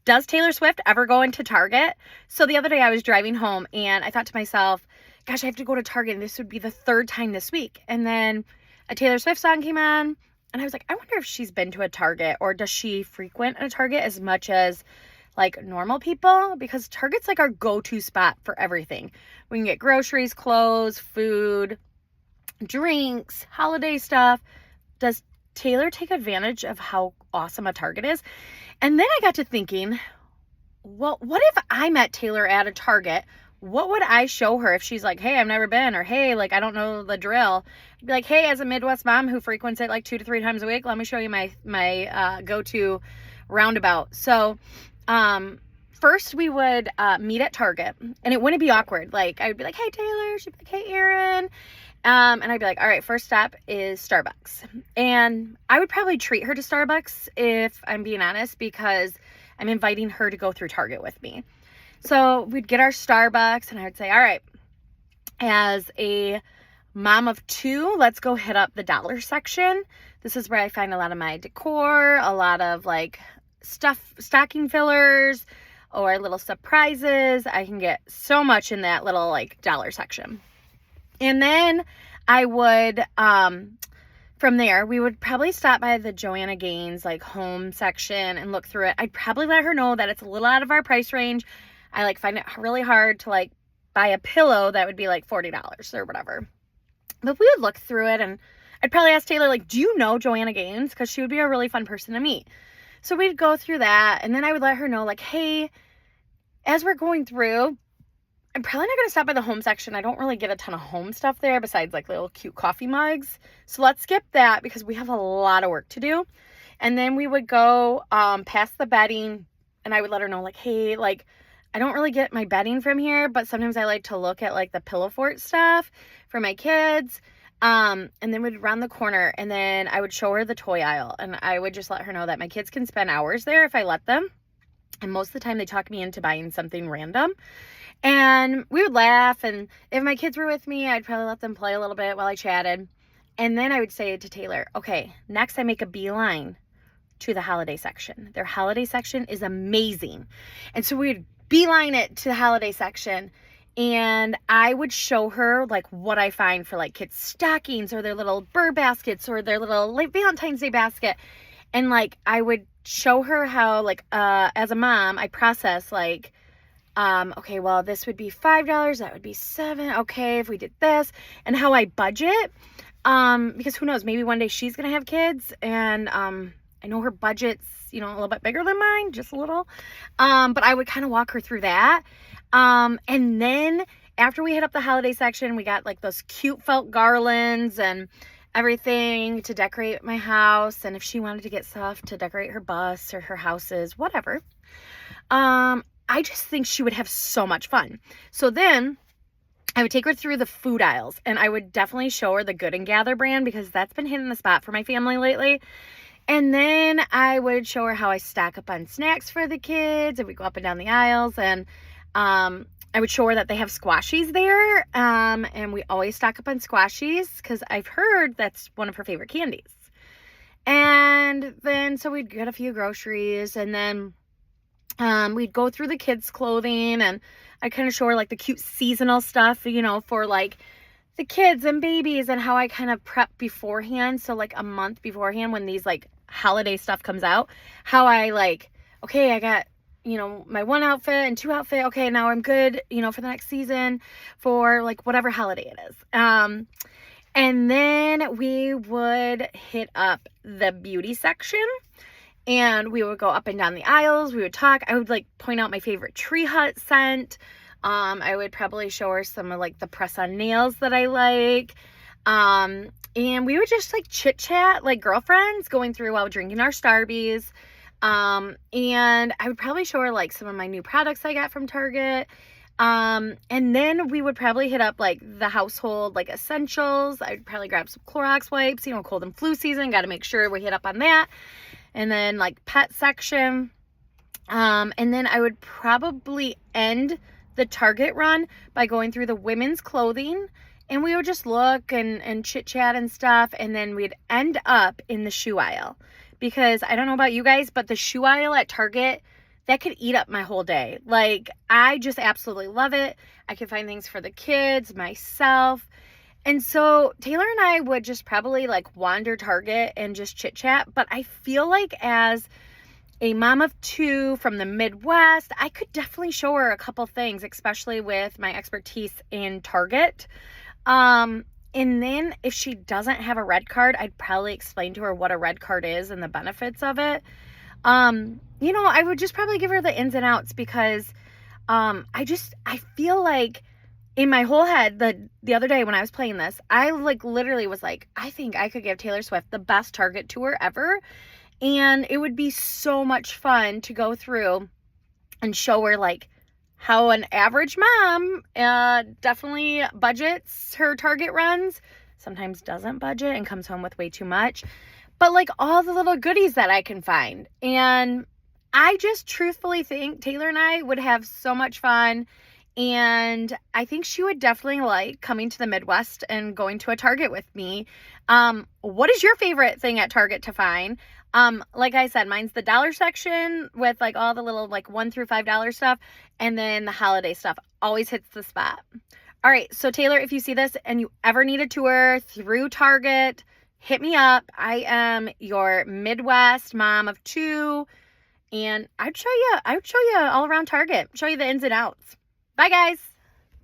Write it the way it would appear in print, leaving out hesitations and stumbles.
does Taylor Swift ever go into Target? So the other day I was driving home and I thought to myself, gosh, I have to go to Target and this would be the third time this week. And then a Taylor Swift song came on and I was like, I wonder if she's been to a Target, or does she frequent a Target as much as like normal people? Because Target's like our go-to spot for everything. We can get groceries, clothes, food, drinks, holiday stuff. Does Taylor take advantage of how awesome a Target is? And then I got to thinking, well, what if I met Taylor at a Target? What would I show her if she's like, hey, I've never been, or hey, like, I don't know the drill? I'd be like, hey, as a Midwest mom who frequents it like 2 to 3 times a week, let me show you my go-to roundabout. So first we would meet at Target, and it wouldn't be awkward. Like, I would be like, hey, Taylor. She'd be like, hey, Erin. And I'd be like, all right, first stop is Starbucks. And I would probably treat her to Starbucks, if I'm being honest, because I'm inviting her to go through Target with me. So we'd get our Starbucks and I would say, all right, as a mom of 2, let's go hit up the dollar section. This is where I find a lot of my decor, a lot of like stuff, stocking fillers, or little surprises. I can get so much in that little like dollar section. And then I would, from there, we would probably stop by the Joanna Gaines like home section and look through it. I'd probably let her know that it's a little out of our price range. I like find it really hard to like buy a pillow that would be like $40 or whatever. But we would look through it, and I'd probably ask Taylor, like, do you know Joanna Gaines? Because she would be a really fun person to meet. So we'd go through that, and then I would let her know, like, hey, as we're going through, I'm probably not going to stop by the home section. I don't really get a ton of home stuff there besides like little cute coffee mugs. So let's skip that because we have a lot of work to do. And then we would go past the bedding, and I would let her know, like, hey, like, I don't really get my bedding from here, but sometimes I like to look at like the pillow fort stuff for my kids. And then we'd round the corner, and then I would show her the toy aisle, and I would just let her know that my kids can spend hours there if I let them. And most of the time they talk me into buying something random. And we would laugh, and if my kids were with me, I'd probably let them play a little bit while I chatted. And then I would say to Taylor, okay, next I make a beeline to the holiday section. Their holiday section is amazing. And so we'd beeline it to the holiday section, and I would show her like what I find for like kids' stockings, or their little bird baskets, or their little like Valentine's Day basket. And like I would show her how like as a mom I process like, okay, well, this would be $5, that would be $7. Okay, if we did this, and how I budget, because who knows, maybe one day she's gonna have kids, and I know her budget's, you know, a little bit bigger than mine, just a little. But I would kind of walk her through that. And then after we hit up the holiday section, we got like those cute felt garlands and everything to decorate my house. And if she wanted to get stuff to decorate her bus or her houses, whatever. I just think she would have so much fun. So then I would take her through the food aisles, and I would definitely show her the Good and Gather brand, because that's been hitting the spot for my family lately. And then I would show her how I stack up on snacks for the kids, and we go up and down the aisles, and I would show her that they have squashies there, and we always stock up on squashies because I've heard that's one of her favorite candies. And then so we'd get a few groceries, and then we'd go through the kids' clothing, and I kind of show her like the cute seasonal stuff, you know, for like the kids and babies, and how I kind of prep beforehand. So like a month beforehand, when these like holiday stuff comes out, how I like, okay, I got, you know, my 1 outfit and 2 outfit. Okay, now I'm good, you know, for the next season for like whatever holiday it is. And then we would hit up the beauty section, and we would go up and down the aisles. We would talk. I would like point out my favorite Tree Hut scent. I would probably show her some of like the press-on nails that I like. And we would just like chit chat like girlfriends going through while drinking our Starbies. And I would probably show her like some of my new products I got from Target. And then we would probably hit up like the household like essentials. I'd probably grab some Clorox wipes, you know, cold and flu season, got to make sure we hit up on that. And then like pet section. And then I would probably end the Target run by going through the women's clothing, and we would just look and chit chat and stuff. And then we'd end up in the shoe aisle, because I don't know about you guys, but the shoe aisle at Target, that could eat up my whole day. Like, I just absolutely love it. I can find things for the kids, myself. And so Taylor and I would just probably like wander Target and just chit chat. But I feel like as a mom of two from the Midwest, I could definitely show her a couple things, especially with my expertise in Target. And then if she doesn't have a red card, I'd probably explain to her what a red card is and the benefits of it. I would just probably give her the ins and outs because I feel like in my whole head the other day when I was playing this, I like literally was like, I think I could give Taylor Swift the best Target tour ever. And it would be so much fun to go through and show her like how an average mom definitely budgets her Target runs, sometimes doesn't budget and comes home with way too much, but like all the little goodies that I can find. And I just truthfully think Taylor and I would have so much fun. And I think she would definitely like coming to the Midwest and going to a Target with me. What is your favorite thing at Target to find? Like I said, mine's the dollar section with like all the little like $1 through $5 stuff. And then the holiday stuff always hits the spot. All right. So Taylor, if you see this and you ever need a tour through Target, hit me up. I am your Midwest mom of two. And I would show you all around Target, show you the ins and outs. Bye, guys.